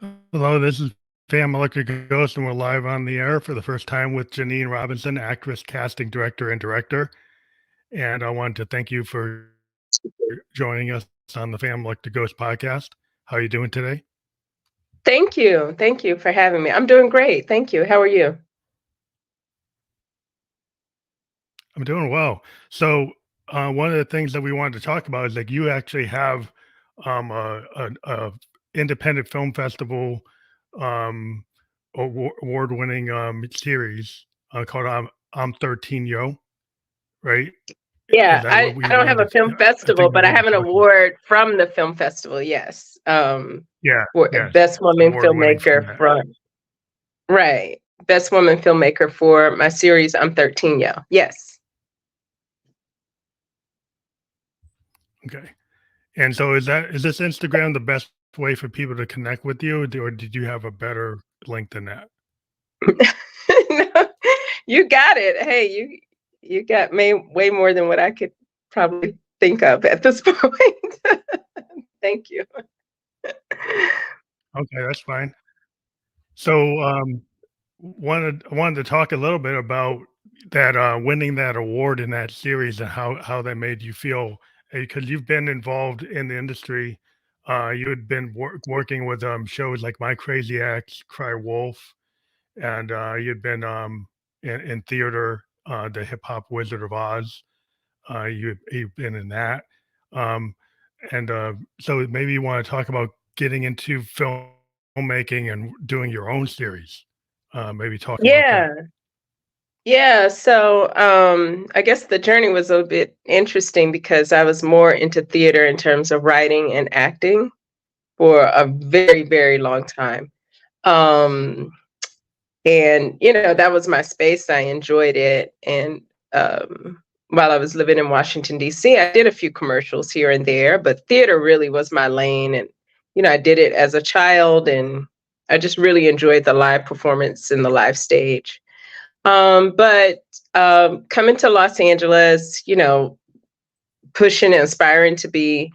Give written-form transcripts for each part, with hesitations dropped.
Hello, this is Pam Electric Ghost, and we're live on the air for the first time with Jeneen Robinson, actress, casting director, and director. And I wanted to thank you for joining us on the Pam Electric Ghost podcast. How are you doing today? Thank you. Thank you for having me. I'm doing great. Thank you. How are you? I'm doing well. So, one of the things that we wanted to talk about is like you actually have a independent film festival um, award-winning series called I'm 13 Yo, right? Is Yeah, that what I we don't have a wanted film to I festival, think we but I wanted have to an talk about. award from the film festival. Yes. Yeah, For yes. Best Woman Award-winning from Filmmaker that. from right. Best Woman Filmmaker for my series I'm 13 Yo. Yes. Okay. And so is this Instagram the best way for people to connect with you, or did you have a better link than that? No, you got it. Hey, you got way more than what I could probably think of at this point. Thank you. Okay, that's fine. So, I wanted to talk a little bit about that, winning that award in that series and how that made you feel, because you've been involved in the industry. You had been working with, shows like My Crazy Ex, Cry Wolf, and, you'd been, in theater, the Hip-Hop Wizzard of Oz. You've been in that. Um, and, so maybe you wanna talk about getting into filmmaking and doing your own series. Maybe talk about that. Yeah. Yeah, so I guess the journey was a bit interesting because I was more into theater in terms of writing and acting for a very, very long time. Um, and that was my space. I enjoyed it. And while I was living in Washington, D.C., I did a few commercials here and there, but theater really was my lane. And, I did it as a child, and I just really enjoyed the live performance and the live stage. But coming to Los Angeles, pushing and aspiring to be,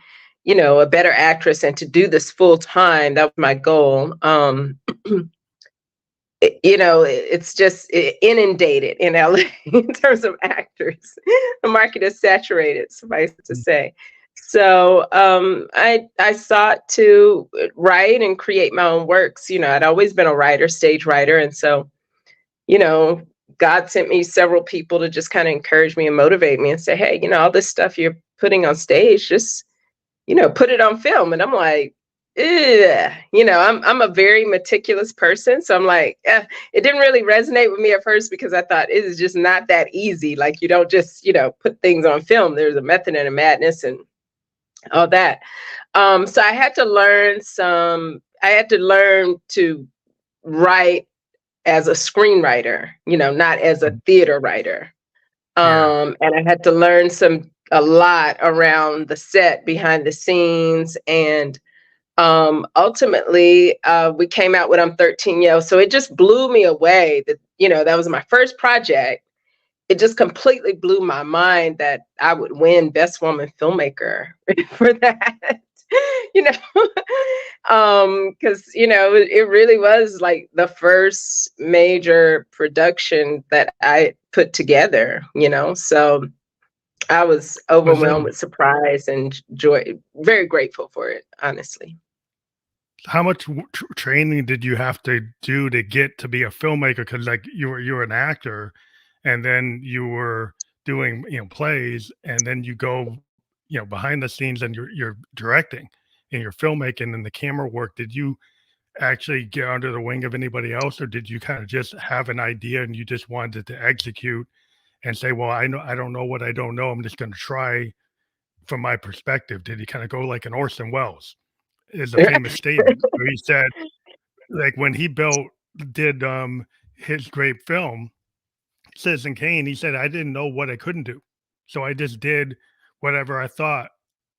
a better actress and to do this full time, that was my goal. It's just inundated in LA in terms of actors. The market is saturated, suffice to Mm. say. So I sought to write and create my own works. I'd always been a writer, stage writer, and so you know, God sent me several people to just kind of encourage me and motivate me and say, hey, all this stuff you're putting on stage, just, put it on film. And I'm like, "Ugh." I'm a very meticulous person. So I'm like, it didn't really resonate with me at first because I thought it is just not that easy. Like you don't just, put things on film. There's a method and a madness and all that. So I had to learn to write as a screenwriter, not as a Um, theater writer. yeah. And I had to learn a lot around the set, behind the scenes, and ultimately we came out with I'm 13 Yo. So it just blew me away that that was my first project. It just completely blew my mind that I would win Best Woman Filmmaker for that. you know, because it really was like the first major production that I put together. So I was Was it overwhelmed with surprise and joy, very grateful for it, honestly. how much training did you have to do to get to be a filmmaker? Because like you were an actor, and then you were doing plays, and then you go behind the scenes and you're directing and you're filmmaking and the camera work. Did you actually get under the wing of anybody else, or did you kind of just have an idea and you just wanted to execute and say, well, I don't know what I don't know. I'm just going to try from my perspective. Did he kind of go like an Orson Welles? Is a famous statement where he said, like when he did his great film, Citizen Kane, he said, I didn't know what I couldn't do. So I just did whatever I thought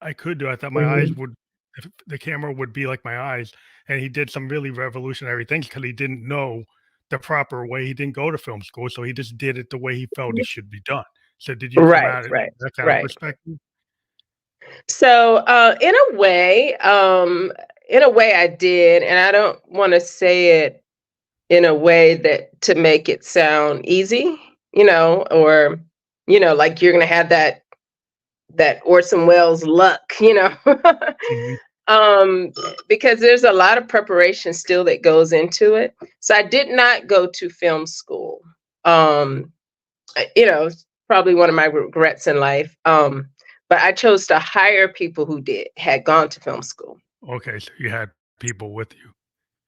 I could do. I thought my eyes Mhm. would, if the camera would be like my eyes. And he did some really revolutionary things because he didn't know the proper way. He didn't go to film school. So he just did it the way he felt it should be done. So did you come Right, at it right, that kind of right. perspective? So, in a way, in a way I did, and I don't want to say it in a way that to make it sound easy, or like you're gonna have that Orson Welles luck, Mhm. because there's a lot of preparation still that goes into it. So I did not go to film school. Um, it's probably one of my regrets in life. But I chose to hire people who had gone to film school. Okay, so you had people with you.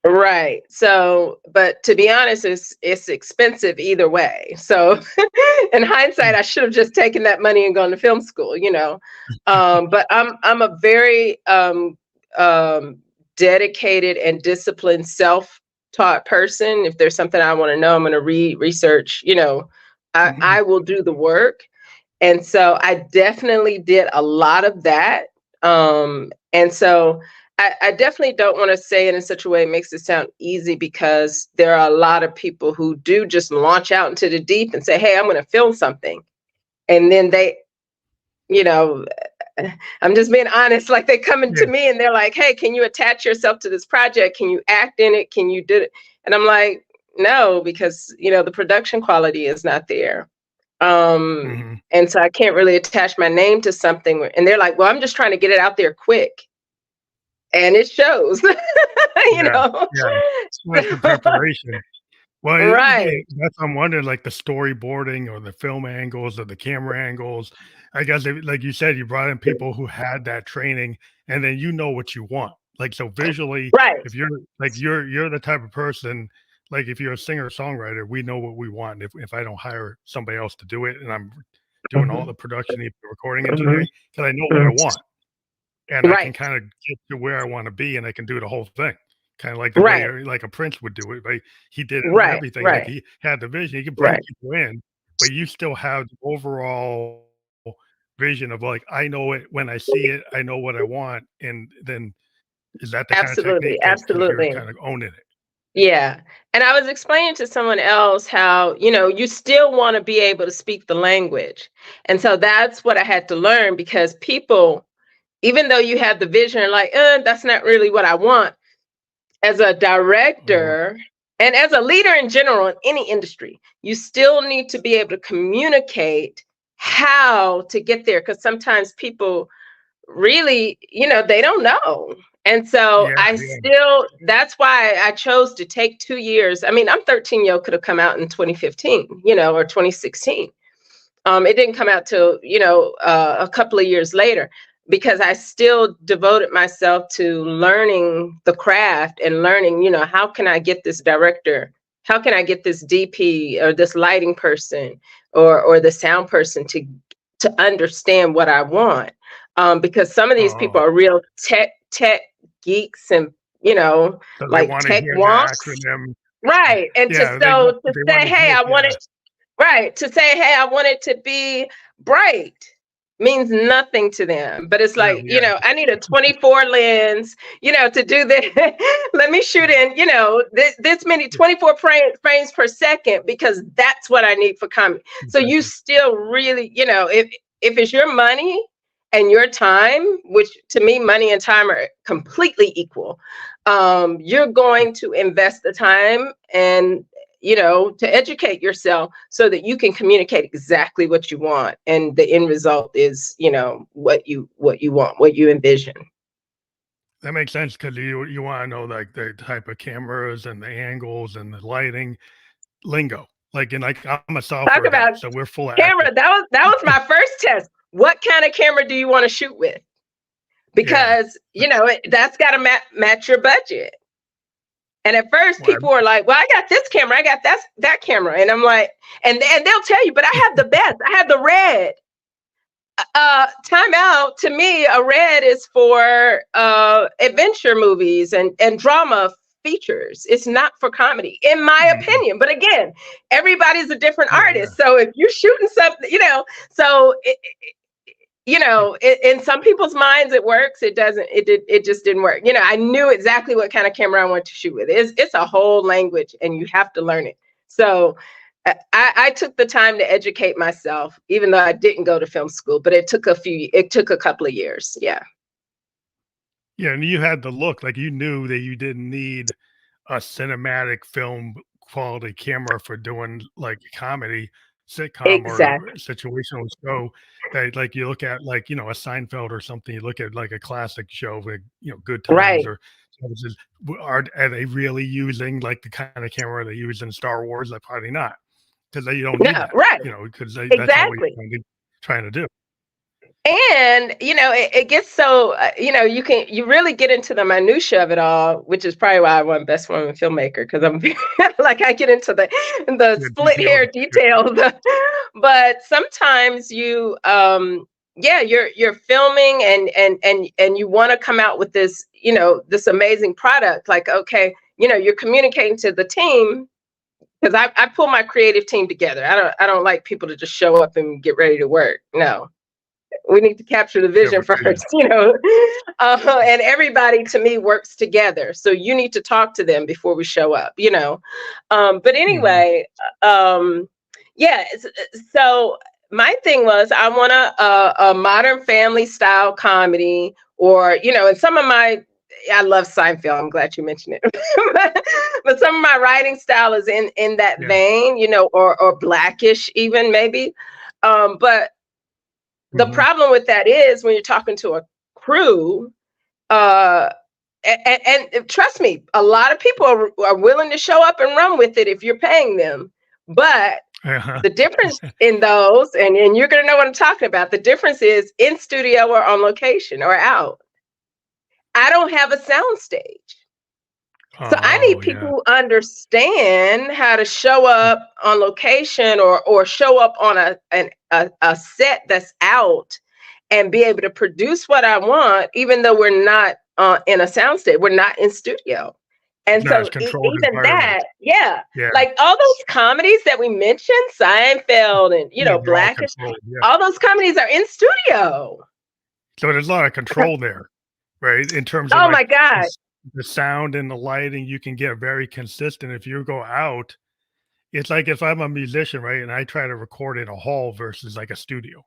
Right. So, but to be honest, it's expensive either way. So, in hindsight, Mm. I should have just taken that money and gone to film school. But I'm a very dedicated and disciplined, self-taught person. If there's something I want to know, I'm going to read, research. I Mhm. will do the work, and so I definitely did a lot of that. And so I definitely don't want to say it in such a way it makes it sound easy, because there are a lot of people who do just launch out into the deep and say, hey, I'm going to film something. And then you know, I'm just being honest, like they come into Yeah. me and they're like, hey, can you attach yourself to this project? Can you act in it? Can you do it? And I'm like, no, because, the production quality is not there. Mhm. And so I can't really attach my name to something. And they're like, well, I'm just trying to get it out there quick. And it shows, you Yeah. know. Yeah. Like the So, preparation. Well, right, that's I'm wondering, like, the storyboarding or the film angles or the camera angles. I guess, like you said, you brought in people who had that training, and then you know what you want. Like, so visually, right. if you're like, you're the type of person, like, if you're a singer-songwriter, we know what we want. If I don't hire somebody else to do it, and I'm doing all the Mhm, production, even the recording mhm, engineering, 'cause I know what I mhm. want. And I can Right, kinda get to where I wanna be, and I can do the whole thing. Kinda like the way right, like a Prince would do it, right? He did right, everything, like, right, he had the vision, he could bring right. people in, but you still have the overall vision of, like, "I know it when I see it, I know what I want," and then is that the kinda Absolutely, technique that you're absolutely. kind of owning it? Yeah. And I was explaining to someone else how, you still want to be able to speak the language. And so that's what I had to learn, because people, even though you have the vision, like, that's not really what I want, as a Mhm. director and as a leader in general in any industry, you still need to be able to communicate how to get there. Because sometimes people really, they don't know. And so Yeah, yeah. that's why I chose to take 2 years. I mean, I'm 13-year could have come out in 2015, or 2016. It didn't come out till, a couple of years later, because I still devoted myself to learning the craft and learning, how can I get this director? How can I get this DP or this lighting person or the sound person to understand what I want? Because some of these people Oh, are real tech geeks and, so they like wanna tech hear the wonks. acronym. Right. And Yeah, to they say, wanna hey, hear I want yeah. it. Right. To say, hey, I want it to be bright means nothing to them. But it's Yeah, like, yeah. I need a 24 lens, to do this. Let me shoot in, this many 24 frames per second, because that's what I need for comedy. So you Exactly. still really, if it's your money and your time, which to me, money and time are completely equal, you're going to invest the time and to educate yourself so that you can communicate exactly what you want, and the end result is what you want, what you envision. That makes sense because you wanna know, like, the type of cameras and the angles and the lighting lingo. Like, I'm a Talk software guy, about so we're full of camera. That was my first test. What kind of camera do you want to shoot with? yeah. Because that's got to match your budget. And at first, Well, people were like, "Well, I got this camera, I got that camera," and I'm like, and they'll tell you, "But I have the best. I have the red." Time out. To me, a red is for adventure movies and drama features. It's not for comedy, in my mhm, opinion. But again, everybody's a different yeah, yeah. artist. So if you're shooting something, so in some people's minds it works. It doesn't. It just didn't work. I knew exactly what kind of camera I wanted to shoot with. It's a whole language, and you have to learn it. So I took the time to educate myself, even though I didn't go to film school, but it took a couple of years. Yeah. Yeah, and you had the look, like, you knew that you didn't need a cinematic film quality camera for doing, like, comedy, sitcom, or Exactly. situational show that, like, you look at, like, a Seinfeld or something, you look at, like, a classic show, like, Good Times, Right. or services, are they really using, like, the kinda camera they use in Star Wars? Like, probably not, because they don't need No, that, right. because that's all Exactly. we're trying to do. And it gets so you really get into the minutia of it all, which is probably why I won Best Woman Filmmaker, because I'm like, I get into the The split details. hair details. But sometimes yeah, you're filming, and you want to come out with this amazing product. Like, okay, you're communicating to the team, because I pull my creative team together. I don't like people to just show up and get ready to work. No, we need to capture the vision Yeah. first, and everybody to me works together. So you need to talk to them before we show up. But Mhm. anyway, yeah. So my thing was, I want a modern family style comedy, or, and some of I love Seinfeld. I'm glad you mentioned it. But some of my writing style is in that Yeah. vein, or Blackish even, maybe. But the Mhm. problem with that is, when you're talking to a crew, uh, and trust me, a lot of people are willing to show up and run with it if you're paying them. But Uh-huh. the difference in those, and you're going to know what I'm talking about, the difference is in studio or on location or out. I don't have a sound stage. So I need Oh, people yeah. who understand how to show up on location, or show up on a set that's out, and be able to produce what I want, even though we're not in a soundstage, we're not in studio. It's And not as so controlled even environment. that, yeah, Yeah. like all those comedies that we mentioned, Seinfeld and Yeah, they're all Blackish, controlled, yeah. all those comedies are in studio. So there's a lot of control there, right? In terms of, Oh like, my God. the sound and the lighting, you can get very consistent. If you go out, it's like if I'm a musician, right, and I try to record in a hall versus, like, a studio.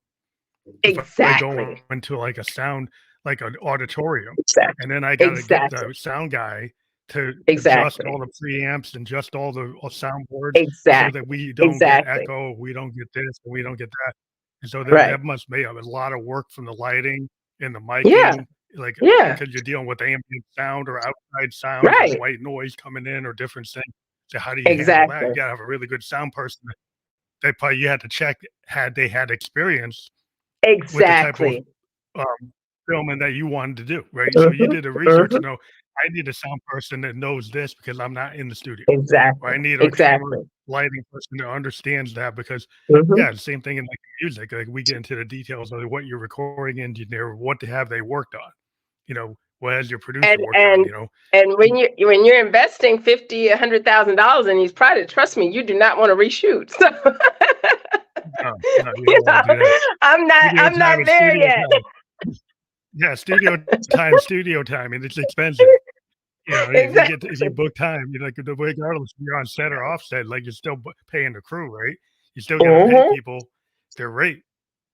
If I go Exactly. into, like, a sound, like an auditorium, and Exactly. then I gotta get Exactly. the sound guy to adjust all Exactly. the preamps and adjust all the soundboards so that Exactly. we don't get Exactly. echo, we don't get this, and we don't get that. And so Right. that must make a lot of work from the lighting and the Yeah. miking, like, Yeah. because you're dealing with ambient sound or outside sounds or Right. white noise coming in or different things. So how do you handle that? You Exactly. gotta have a really good sound person that probably you had to check, had they had experience with the type of Exactly. filming that you wanted to do, right? So you Mhm. did the research to Mhm. know, I need a sound person that knows this because I'm not in the studio, or Exactly. I need a camera Exactly. lighting person that understands that because, Mhm. yeah, the same thing in, like, music, like, we get into the details of what your recording engineer, what have they worked on, what has your producer And worked on, and and when you're investing 50, $100,000 in these projects, trust me, you do not want to reshoot. So No, no, you don't wanna do that. I'm not Studio I'm time not is there studio yet. time. Yeah, studio time, and it's expensive. If you Exactly. book time, like, regardless if you're on set or off set, like, you're still paying the crew, right? You still gotta pay Mhm. people their rate,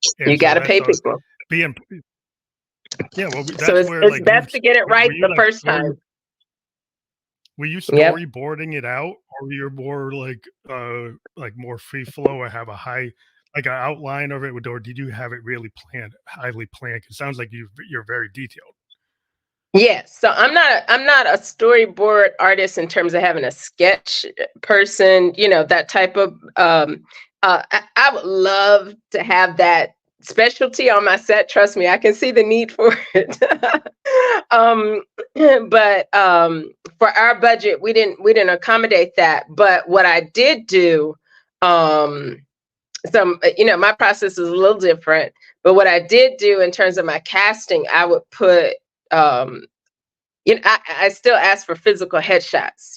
You and so got to that's pay people. being yeah, well, So that's where, it's like, best to get it right were you, the like, first time. were you Yep. storyboarding it out, or you're more like, more free flow, or have a like, an outline of it, or did you have it really planned, highly planned? 'Cause it sounds like you're very detailed. Yes. So I'm not a storyboard artist in terms of having a sketch person, that type of I would love to have that specialty on my set. Trust me, I can see the need for it. um but for our budget, we didn't accommodate that. But what I did do, um my process is a little different. But what I did do in terms of my casting, I would put um I still ask for physical headshots.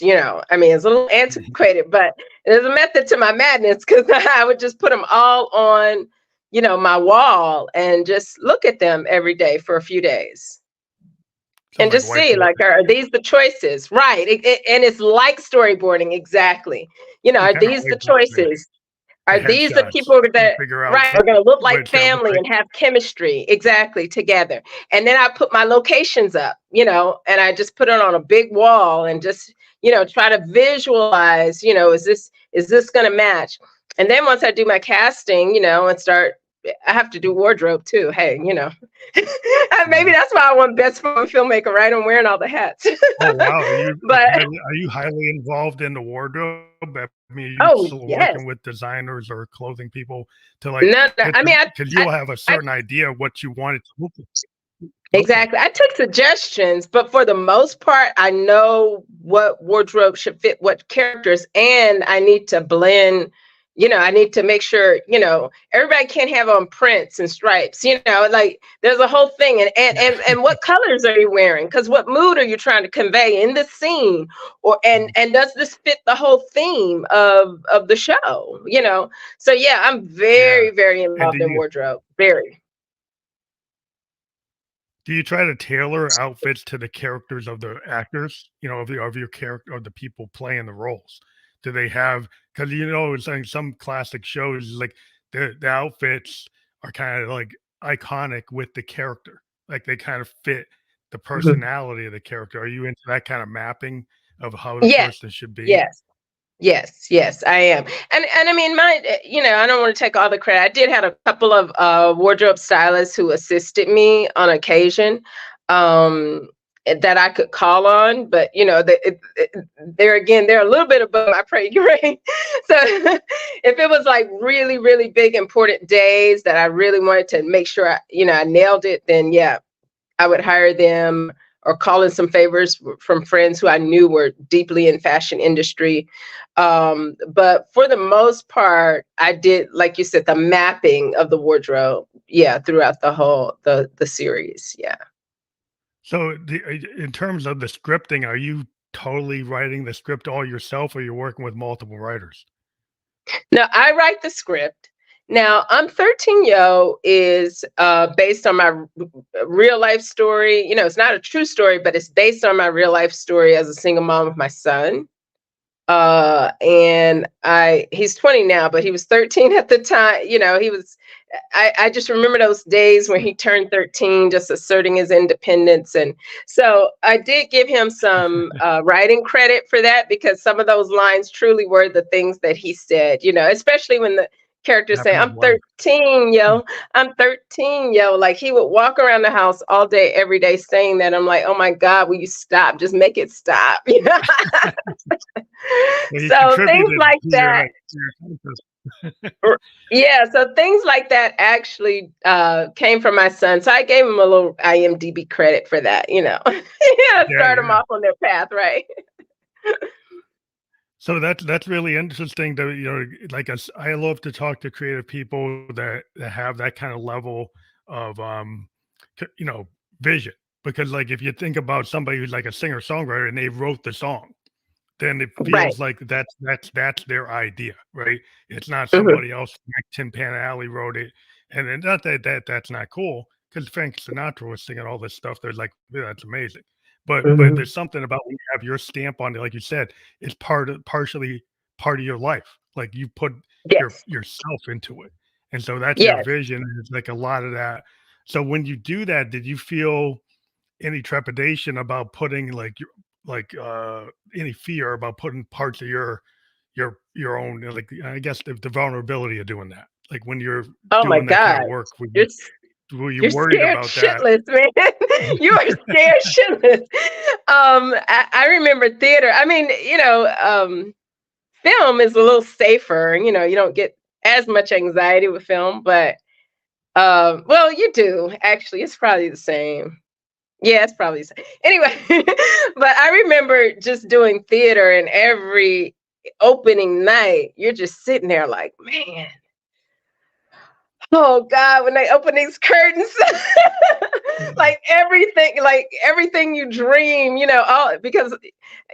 I mean, it's a little antiquated, but there's a method to my madness, because I would just put them all on, my wall, and just look at them every day for a few days, Sounds and like just see, whiteboard. like, are these the choices? Right. And it's like storyboarding. Exactly. You Are kinda these the whiteboard, yeah. choices? Are these the headshots people to that, figure out right, are going to look like which are the family right. and have chemistry exactly together? And then I put my locations up, and I just put it on a big wall and just, try to visualize, is this going to match? And then once I do my casting, and start, I have to do wardrobe too. Hey, maybe that's why I won Best Woman Filmmaker, right? I'm wearing all the hats. Oh wow, But are you highly involved in the wardrobe? I mean, are you oh still yes, working with designers or clothing people to no, no. get I mean, because you'll have a I certain idea of what you want it to look like. exactly. I take suggestions, but for the most part, I know what wardrobe should fit what characters, and I need to blend. I need to make sure, everybody can't have on prints and stripes, like there's a whole thing. And what colors are you wearing? Because what mood are you trying to convey in the scene? And does this fit the whole theme of the show? So yeah, I'm Yeah, very, very and involved in wardrobe. Very. do you try to tailor outfits to the characters of the actors? Of your character or the people playing the roles? Do they have because it's like some classic shows like the outfits are kind of like iconic with the character. Like they kind of fit the Mhm. personality of the character. Are you into that kind of mapping of how the Yes. person should be? Yes. Yes, yes, I am. And I mean, I don't want to take all the credit. I did have a couple of wardrobe stylists who assisted me on occasion, that I could call on, but they're a little bit above my pay grade. So if it was like really, really big important days that I really wanted to make sure I nailed it, then yeah, I would hire them or call in some favors from friends who I knew were deeply in fashion industry. But for the most part, I did, like you said, the mapping of the wardrobe, yeah, throughout the series. Yeah. So in terms of the scripting, are you totally writing the script all yourself or you're working with multiple writers? Now I write the script. Now I'm 13 Yo is based on my real life story. It's not a true story, but it's based on my real life story as a single mom of my son. And he's 20 now, but he was 13 at the time. He was, I just remember those days when he turned 13, just asserting his independence. And so I did give him some writing credit for that, because some of those lines truly were the things that he said, especially when the characters say, Happened to I'm wife. 13, yo, I'm 13, yo. Like he would walk around the house all day, every day saying that. I'm like, oh my God, will you stop? Just make it stop. So he So things contributed like to that. your Yeah, so things like that actually came from my son. So I gave him a little IMDb credit for that, yeah, start them yeah. off on their path, right? So that's really interesting to, like us, I love to talk to creative people that have that kind of level of vision. Because like if you think about somebody who's like a singer-songwriter and they wrote the song, then it Right. feels like that's their idea, right? It's not Hmm. somebody else like Tin Pan Alley wrote it. And then not that's not cool because Frank Sinatra was singing all this stuff. They're like, yeah, that's amazing. But Hmm. there's something about when you have your stamp on it, like you said, it's partially part of your life. Like you put Yes. yourself into it. And so that's your Yes. vision. And it's like a lot of that. So when you do that, did you feel any trepidation about putting like any fear about putting parts of your own like I guess the vulnerability of doing that like when you're Oh my doing that kind God. of work You're were you you're worried scared about that? shitless, man. You are scared shitless. I remember theater. I mean, film is a little safer. You don't get as much anxiety with film, but well, you do actually. It's probably the same. Yeah, it's probably the same. Anyway, but I remember just doing theater, and every opening night, you're just sitting there like, man, oh God, when they open these curtains, like everything you dream, all because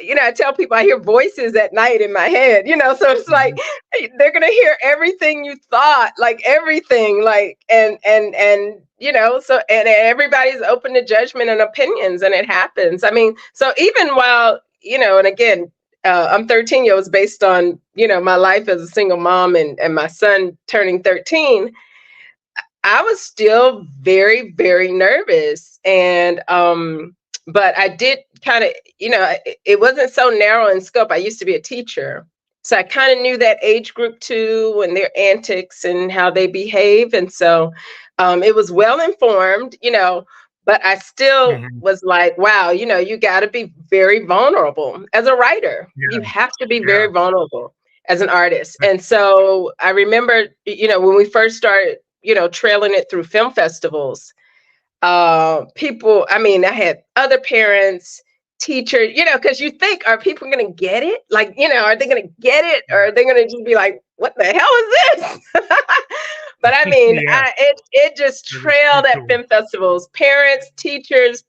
I tell people I hear voices at night in my head, so it's like Mhm. they're gonna hear everything you thought, like everything, like and so and everybody's open to judgment and opinions, and it happens. I mean, so even while and again, I'm 13 years based on my life as a single mom and my son turning 13, I was still very, very nervous. And but I did kind of, it wasn't so narrow in scope. I used to be a teacher. So I kind of knew that age group too, and their antics and how they behave. And so it was well informed, but I still was like, wow, you got to be very vulnerable as a writer. You Yeah. have to be very vulnerable as an artist. And so I remember, when we first started, trailing it through film festivals, people, I mean, I had other parents, teachers, because you think, are people going to get it? Like, are they going to get it? Or are they going to just be like, what the hell is this? But I mean, Yeah. it just trailed at film festivals. Parents, teachers,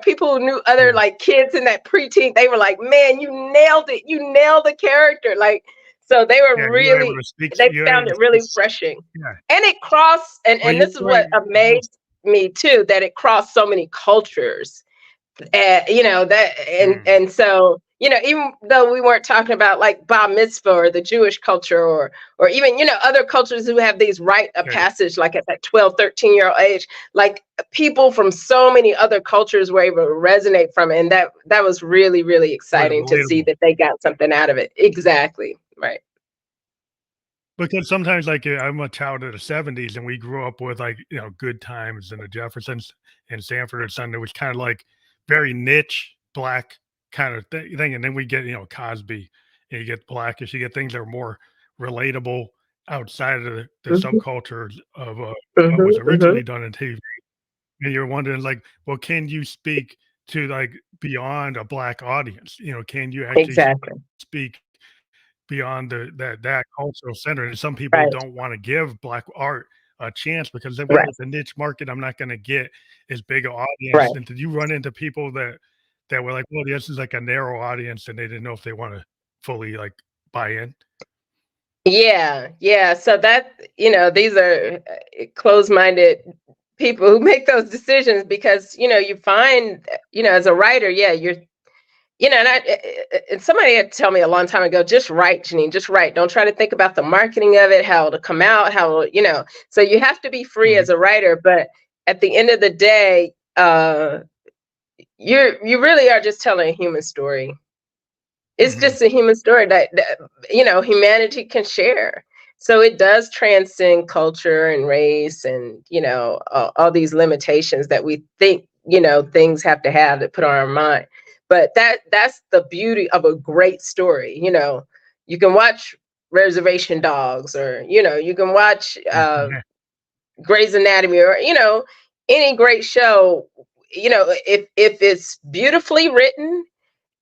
people who knew other like kids in that preteen, they were like, man, you nailed it. You nailed the character. Like, so they were really, they found it really refreshing. And it crossed, and this is what amazed me too, that it crossed so many cultures. And so, even though we weren't talking about like bar mitzvah or the Jewish culture or even, other cultures who have these rite of passage, like at that 12, 13-year-old age, like people from so many other cultures were able to resonate from it. And that was really, really exciting to see that they got something out of it. Exactly. Right. Because sometimes, like, I'm a child of the '70s, and we grew up with, like, Good Times and the Jeffersons and Sanford and Son. It was kind of like very niche black kind of thing. And then we get, Cosby, and you get Blackish, you get things that are more relatable outside of the subculture of what was originally done in TV. And you're wondering, like, well, can you speak to like beyond a black audience? Can you actually speak beyond that cultural center? And some people don't want to give black art a chance because well, it's a niche market. I'm not going to get as big an audience. And did you run into people that were like, well, this is like a narrow audience, and they didn't know if they want to fully like buy in? Yeah. So that, these are closed-minded people who make those decisions because, you find, as a writer, you're, and somebody had to tell me a long time ago, just write, Jeneen, just write. Don't try to think about the marketing of it, how it'll come out, so you have to be free as a writer. But at the end of the day, you really are just telling a human story. It's just a human story that humanity can share. So it does transcend culture and race and, all these limitations that we think, things have to put on our mind. But that's the beauty of a great story. You can watch Reservation Dogs, or, you can watch Grey's Anatomy, or, any great show, if it's beautifully written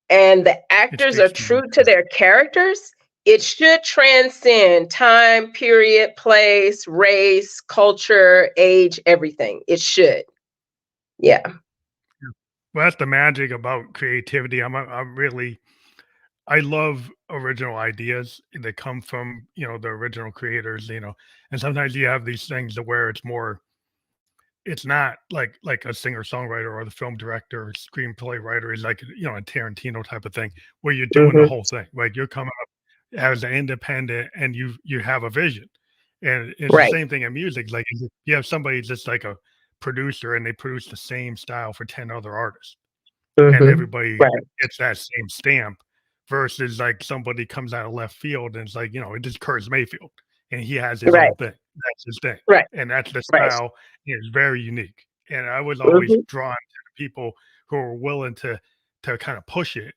and the actors are true to their characters, it should transcend time, period, place, race, culture, age, everything. It should. Yeah. Well, that's the magic about creativity. I love original ideas that come from, the original creators, and sometimes you have these things to where it's not like a singer-songwriter or the film director or screenplay writer is like, a Tarantino type of thing where you're doing the whole thing. Like you're coming up as an independent and you have a vision. And it's the same thing in music. Like you have somebody just like a producer and they produce the same style for 10 other artists. And everybody gets that same stamp versus like somebody comes out of left field and it's like, it's just Curtis Mayfield and he has his own thing. That's his thing. And that's the style. It's very unique. And I was always drawn to the people who are willing to kind of push it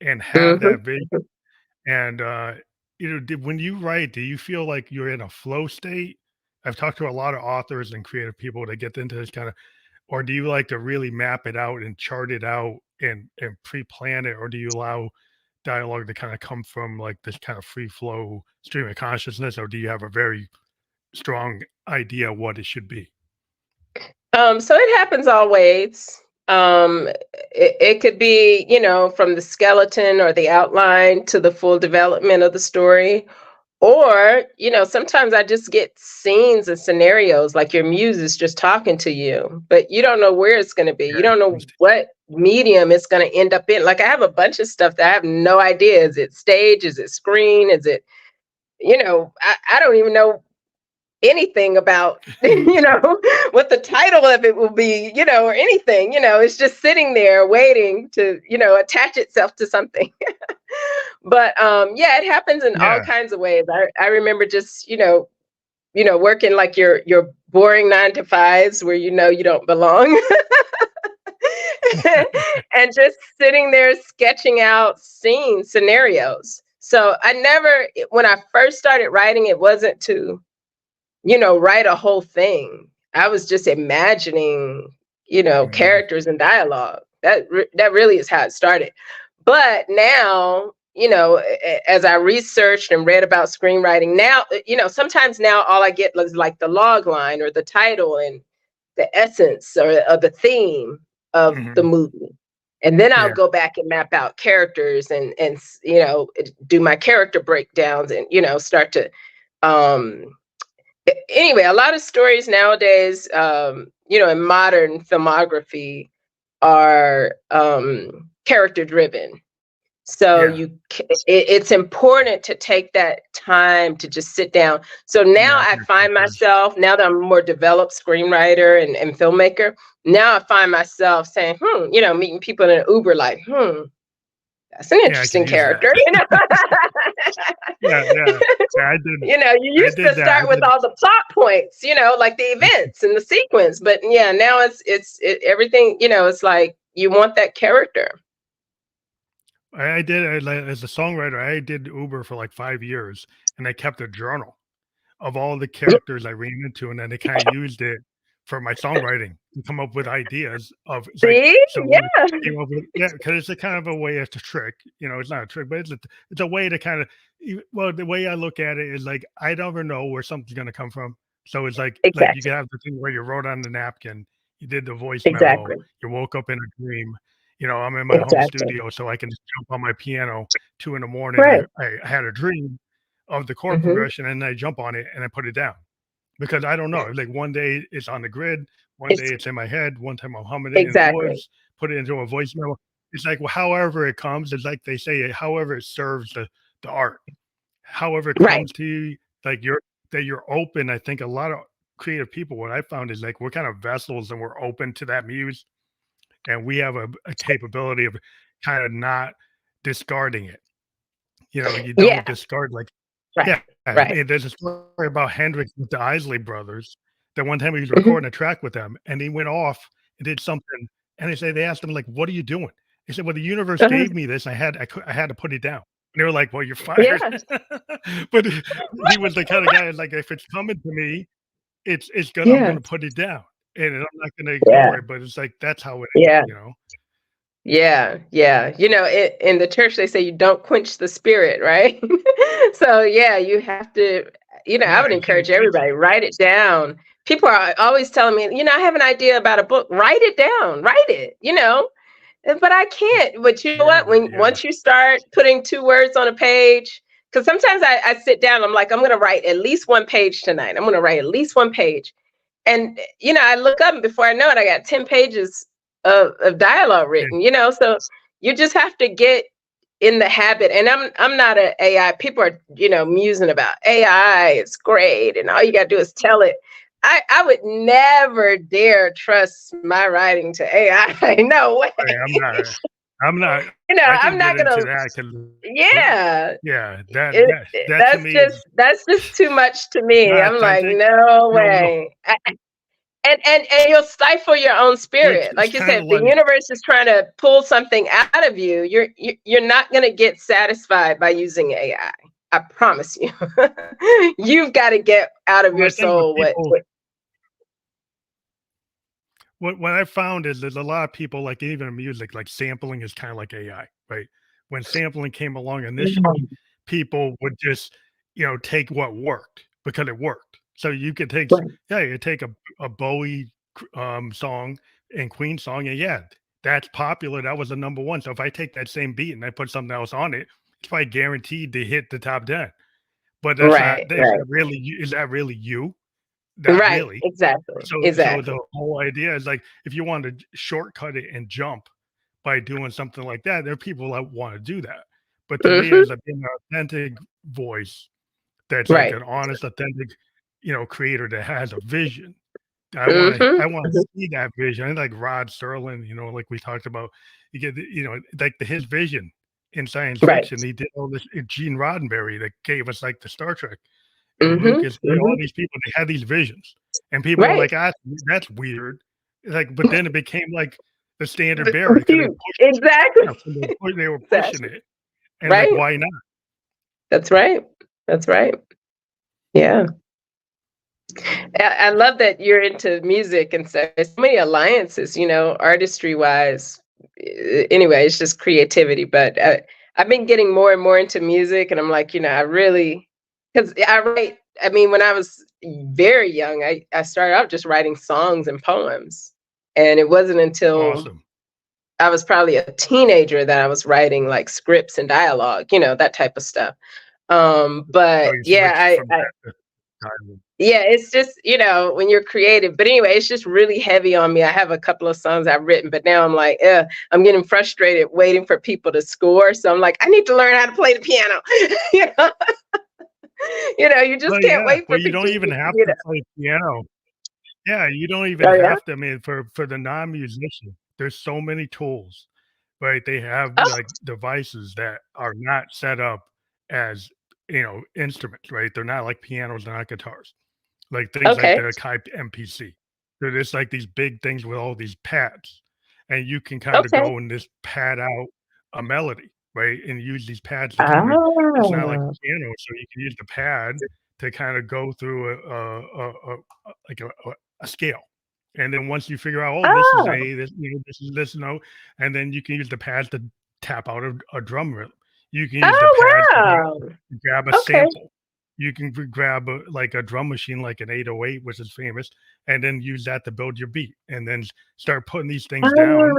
and have that vision. And when you write, do you feel like you're in a flow state? I've talked to a lot of authors and creative people that get into this kind of, or do you like to really map it out and chart it out and pre-plan it, or do you allow dialogue to kind of come from like this kind of free flow stream of consciousness, or do you have a very strong idea what it should be? So it happens always. It could be, from the skeleton or the outline to the full development of the story, Or, sometimes I just get scenes and scenarios like your muse is just talking to you, but you don't know where it's going to be. You don't know what medium it's going to end up in. Like I have a bunch of stuff that I have no idea. Is it stage? Is it screen? Is it, I don't even know anything about, what the title of it will be, or anything, it's just sitting there waiting to, attach itself to something. But yeah, it happens in all Yeah. kinds of ways. I remember just, working like your boring 9 to 5s where you don't belong. And just sitting there sketching out scenarios. So I never, when I first started writing, it wasn't to, write a whole thing. I was just imagining, characters and dialogue. That really is how it started. But now, as I researched and read about screenwriting, now, sometimes now all I get is like the log line or the title and the essence or the theme of the movie. And then I'll go back and map out characters and do my character breakdowns and start to anyway, a lot of stories nowadays, in modern filmography are character driven. So it's important to take that time to just sit down. So now I find myself, now that I'm a more developed screenwriter and filmmaker, now I find myself saying, meeting people in an Uber like, that's an interesting character. Yeah, I did. You used to start with all the plot points, like the events and the sequence. But yeah, now it's everything, it's like you want that character. I did as a songwriter. I did Uber for like 5 years, and I kept a journal of all the characters I ran into, and then I kind of used it for my songwriting to come up with ideas of. See, Because it's a kind of a way of a trick. It's not a trick, but it's a way to kind of. Well, the way I look at it is like I never know where something's going to come from. So it's like you can have the thing where you wrote on the napkin, you did the voice memo, you woke up in a dream. I'm in my home studio, so I can just jump on my piano 2 in the morning. I had a dream of the chord progression, and I jump on it and I put it down because I don't know. Like one day it's on the grid, one day it's in my head, one time I'm humming it in the woods, put it into a voice memo. It's like, well, however it comes, it's like they say, however it serves the art, however it comes to you, like you're open. I think a lot of creative people, what I found is like we're kind of vessels and we're open to that muse. And we have a capability of kind of not discarding it. You don't discard there's a story about Hendrix with the Isley Brothers that one time he was recording a track with them and he went off and did something. And they asked him like, "What are you doing?" He said, "Well, the universe gave me this. I had to put it down." And they were like, "Well, you're fired." But he was the kind of guy like, if it's coming to me, I'm gonna put it down. And I'm not gonna ignore it, but it's like that's how it is, Yeah. In the church they say you don't quench the spirit, right? So yeah, you have to, I would encourage everybody, write it down. People are always telling me, I have an idea about a book. Write it down, write it, but I can't. But you know what? Once you start putting 2 words on a page, because sometimes I sit down, I'm like, I'm gonna write at least 1 page tonight. I'm gonna write at least 1 page. And I look up and before I know it, I got 10 pages of dialogue written, so you just have to get in the habit. And I'm not an AI. People are, musing about AI, it's great, and all you gotta do is tell it. I would never dare trust my writing to AI. No way. I'm not. I'm not gonna. Yeah. Yeah. That's just too much to me. I'm like, no way. And you'll stifle your own spirit. Like you said, the universe is trying to pull something out of you. You're not going to get satisfied by using AI. I promise you. You've got to get out of your soul what I found is there's a lot of people, like even in music, like sampling is kind of like AI, right? When sampling came along initially, people would just, take what worked because it worked. So you could take, you take a Bowie song and Queen song, and that's popular. That was the number 1. So if I take that same beat and I put something else on it, it's probably guaranteed to hit the top 10. but that's not, Right, is right, that really you? Is that really you? Not right. really. Exactly, So exactly. the whole idea is like, if you want to shortcut it and jump by doing something like that, there are people that want to do that. But to me, as Hmm. a being an authentic voice, that's like Right. an honest, authentic, creator that has a vision. Hmm. I wanna see that vision. I like Rod Serling, like we talked about. You get like his vision in science Right. fiction. He did all this. Gene Roddenberry that gave us like the Star Trek, Hmm. Lucas, all Hmm. these people. They had these visions, and people were Right. like, "Ah, that's weird." Like, but then it became like the standard bearer because they pushed. Exactly. Yeah, so they were pushing Exactly. it, and like, Right. why not? That's right. That's right. Yeah. I love that you're into music and stuff. There's so many alliances, artistry wise. Anyway, it's just creativity. But I've been getting more and more into music, and I'm like, I really, because I write. I mean, when I was very young, I started out just writing songs and poems, and it wasn't until Awesome. I was probably a teenager that I was writing like scripts and dialogue, that type of stuff. So But you yeah, switched I, from I that to diamond. yeah, it's just, when you're creative. But anyway, it's just really heavy on me. I have a couple of songs I've written, but now I'm like, I'm getting frustrated waiting for people to score. So I'm like, I need to learn how to play the piano. you know, you just Well, can't yeah. wait Well, for you people don't to, even have to play piano. Yeah, you don't even oh yeah. have to. I mean, for the non-musician, there's so many tools, right? They have Oh, like devices that are not set up as instruments, right? They're not like pianos, they're not guitars. Like things like okay. the Type MPC. They're just like these big things with all these pads, and you can kind of Okay. go and just pad out a melody, right? And use these pads to kind of. It's not like Ah. a piano, so you can use the pad to kind of go through like a scale. And then once you figure out, oh, this is Oh. A, this is this note, and then you can use the pads to tap out a drum rhythm. You can use the Oh pads to wow. grab a Okay. sample. You can grab like a drum machine, like an 808, which is famous, and then use that to build your beat, and then start putting these things down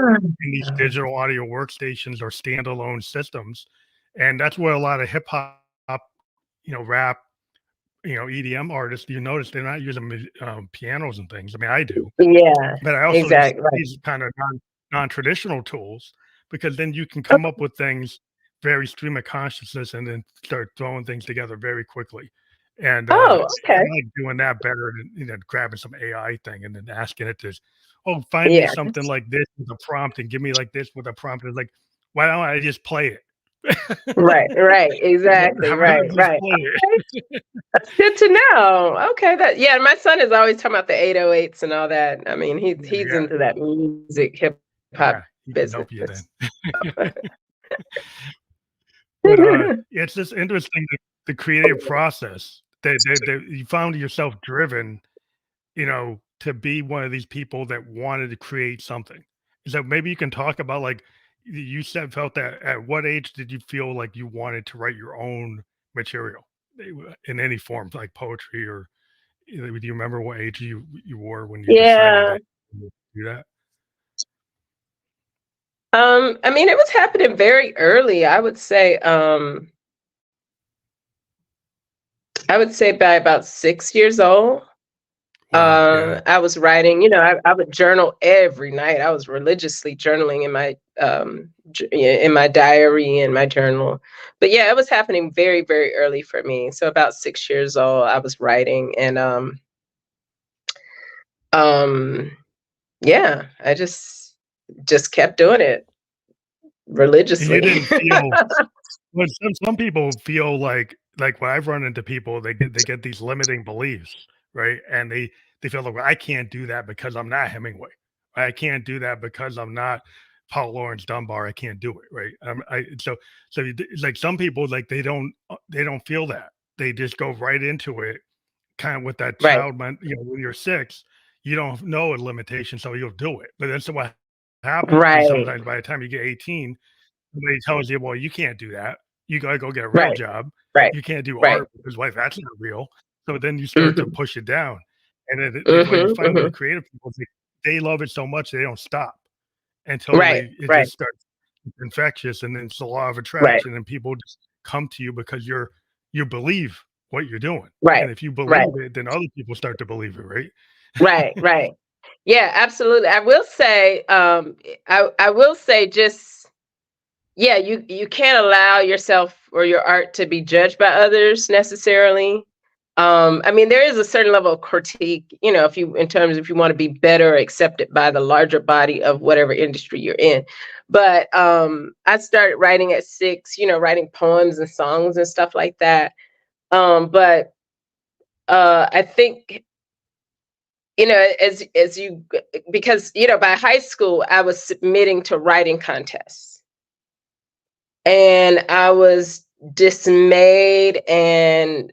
in these Ah. digital audio workstations or standalone systems. And that's where a lot of hip hop, rap, EDM artists, you notice they're not using pianos and things. I mean, I do, Yeah. but I also use Exactly. Right. these kind of non-traditional tools because then you can come Okay. up with things very stream of consciousness and then start throwing things together very quickly. And Oh, I okay. like doing that better than grabbing some AI thing and then asking it to, oh, find me Yeah. something like this with a prompt and give me like this with a prompt. It's like, why don't I just play it? Right. Right. How Exactly. about I Right. just Right. play Okay. it? That's good to know. Okay, yeah, my son is always talking about the 808s and all that. I mean, he's Yeah, into that music, hip yeah, hop he can business. help you then. But, it's just interesting the creative process that you found yourself driven, to be one of these people that wanted to create something. So maybe you can talk about, like, you said felt that at what age did you feel like you wanted to write your own material? In any form, like poetry or do you remember what age you were when you decided Yeah. that you would do that? I mean, it was happening very early. I would say by about 6 years old. Wow, yeah. I was writing, I would journal every night. I was religiously journaling in my diary and my journal. But yeah, it was happening very, very early for me. So about 6 years old, I was writing, and um, yeah, I just kept doing it And you religiously. didn't feel. Well, some people feel like when I've run into people, they get these limiting beliefs, right? And they feel like, "Well, I can't do that because I'm not Hemingway. I can't do that because I'm not Paul Lawrence Dunbar. I can't do it, right?" It's like some people like they don't feel that. They just go right into it, kind of with that Right, child mind. When you're 6, you don't know a limitation, so you'll do it. But that's what happens is right, sometimes by the time you get 18, somebody tells you, "Well, you can't do that. You gotta go get a real right, job. right, You can't do right. art because, like, that's not real." So then you start to Hmm. push it down, and then what you Hmm. find with Hmm. creative people is they love it so much they don't stop until Right, it right, just starts infectious, and then it's the law of right. attraction, and people just come to you because you believe what you're doing. Right. And if you Right. believe it, then other people start to believe it, right? Right. Right. Yeah, absolutely. I will say just, yeah, you can't allow yourself or your art to be judged by others necessarily. I mean, there is a certain level of critique, you know, if you, in terms, if you want to be better accepted by the larger body of whatever industry you're in. But I started writing at 6, you know, writing poems and songs and stuff like that. But I think, you know, as you, because, you know, by high school, I was submitting to writing contests, and I was dismayed and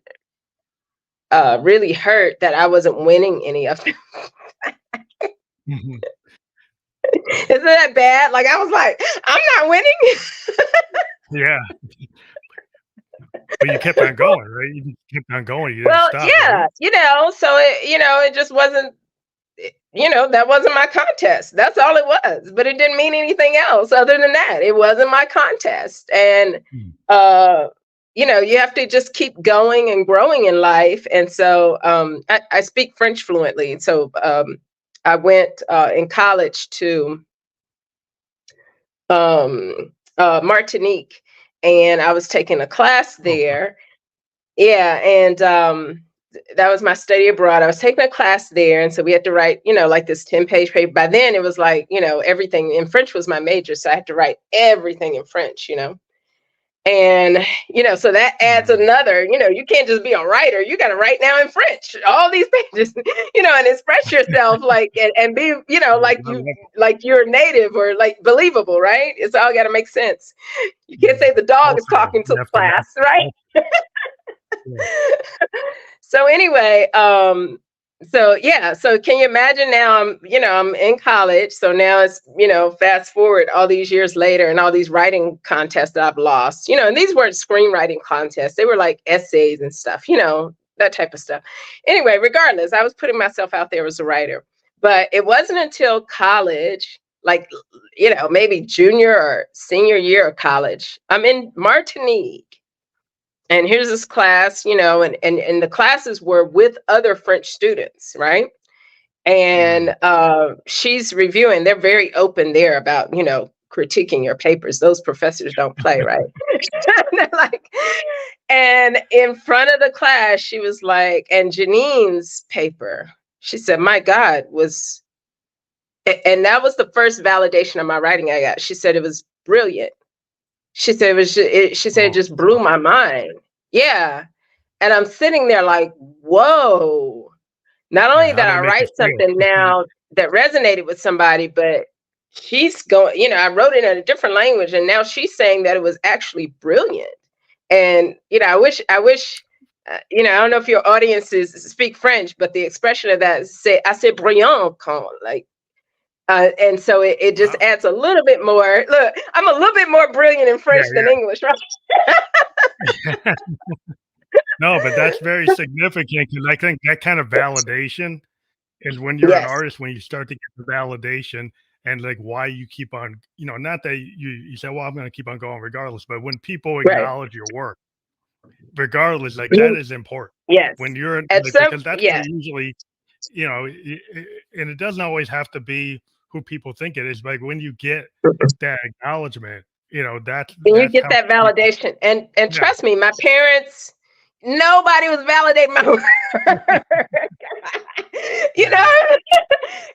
really hurt that I wasn't winning any of them. Mhm. Isn't that bad? Like, I was like, I'm not winning. Yeah. But you kept on going, right? You just kept on going, you didn't Well, stop, right? yeah, you know, so it, you know, it just wasn't, you know, that wasn't my contest. That's all it was. But it didn't mean anything else other than that. It wasn't my contest. And Mm. you know, you have to just keep going and growing in life. And so I speak French fluently. So I went in college to Martinique, and I was taking a class Oh, wow. there. Yeah, and that was my study abroad. I was taking a class there, and so we had to write, you know, like this 10-page paper. By then, it was like, you know, everything in French was my major, so I had to write everything in French, you know. And you know, so that adds Mhm. another, you know, you can't just be a writer, you got to write now in French all these pages, you know, and express yourself like, and be, you know, Yeah, like I you, love like you're native or like believable, right? It's all got to make sense. You can't yeah. say the dog is Cultural. talking to You the have to match class, the right? culture. Yeah. So anyway, so yeah, so can you imagine now I'm, you know, I'm in college. So now it's, you know, fast forward all these years later and all these writing contests that I've lost, you know, and these weren't screenwriting contests. They were like essays and stuff, you know, that type of stuff. Anyway, regardless, I was putting myself out there as a writer. But it wasn't until college, like, you know, maybe junior or senior year of college, I'm in Martinique, and here's this class, you know, and the classes were with other French students, right? Mm. And she's reviewing. They're very open there about, you know, critiquing your papers. Those professors don't play, right? They're like, and in front of the class, she was like, and Jeneen's paper, she said, my God, was, and that was the first validation of my writing I got. She said it was brilliant. She said it was, she said it Oh, just blew my mind. Yeah. And I'm sitting there like, whoa. Not only yeah, did how did I it make you write feel? something now that resonated with somebody, but she's going, you know, I wrote it in a different language, and now she's saying that it was actually brilliant. And, you know, you know, I don't know if your audiences speak French, but the expression of that is, say, assez brillant, like, and so it just Wow. adds a little bit more. Look, I'm a little bit more brilliant in Yeah, French than English, right? yeah. No, but that's very significant because I think that kind of validation is when you're an Yes, artist, when you start to get the validation and like why you keep on, you know, not that you say, well, I'm going to keep on going regardless, but when people right. acknowledge your work, regardless, like that Mhm. is important. When Yes. you're At like, some, because that's where yes, usually, you know, and it doesn't always have to be who people think it is. Like when you get that acknowledgement, you know, and you that's get how that people, validation. And yeah, trust me, my parents, nobody was validating my work. You know, yeah,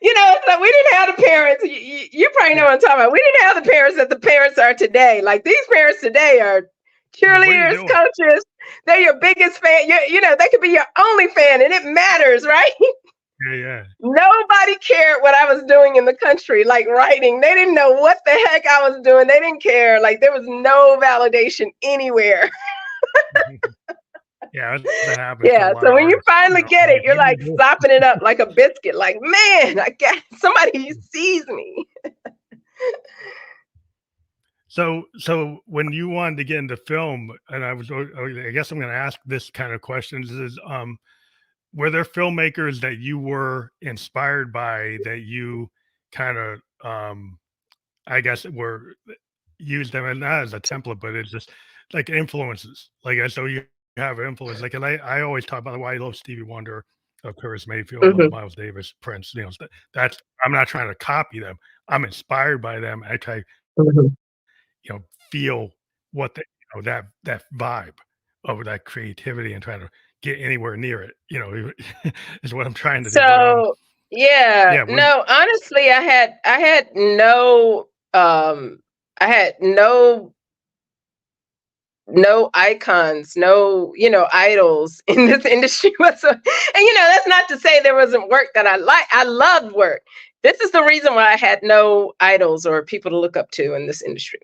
you know, so we didn't have the parents. You probably know yeah. what I'm talking about. We didn't have the parents that the parents are today. Like these parents today are What are you cheerleaders, doing? coaches. They're your biggest fan. You know, they could be your only fan, and it matters, right? Yeah, yeah. Nobody cared what I was doing in the country, like writing. They didn't know what the heck I was doing. They didn't care. Like there was no validation anywhere. Yeah, that happens to a Yeah. lot So of when you artists, you finally know, get I'm it, like, you're "What are you like doing?" sopping it up like a biscuit. Like, man, I got somebody sees me. So when you wanted to get into film, and I guess I'm gonna ask this kind of questions is, were there filmmakers that you were inspired by that you kinda, I guess were used them and not as a template, but it's just like influences? Like, so you have influence. Like, and I always talk about why I love Stevie Wonder, Curtis Mayfield, love Mhm. Miles Davis, Prince. You know, that's I'm not trying to copy them. I'm inspired by them. I try, Mhm. you know, feel what the that vibe of that creativity and trying to get anywhere near it. You know, is what I'm trying to do. But So, yeah, yeah, when no, honestly, I had no, I had no icons, no, idols in this industry whatsoever. And that's not to say there wasn't work that I like. I loved work. This is the reason why I had no idols or people to look up to in this industry.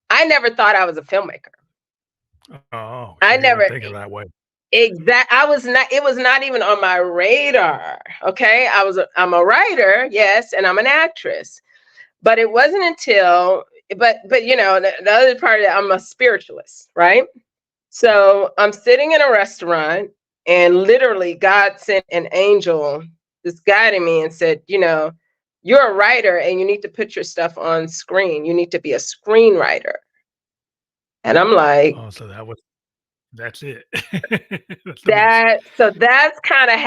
I never thought I was a filmmaker. oh, so I you weren't never thinking that way. I was not, it was not even on my radar. Okay. I'm a writer, yes, and I'm an actress. But it wasn't until but the other part of it, I'm a spiritualist, right? So I'm sitting in a restaurant and literally God sent an angel, this guy to me and said, you're a writer and you need to put your stuff on screen. You need to be a screenwriter. And I'm like, Oh, so that's it. That's the message. that's kind of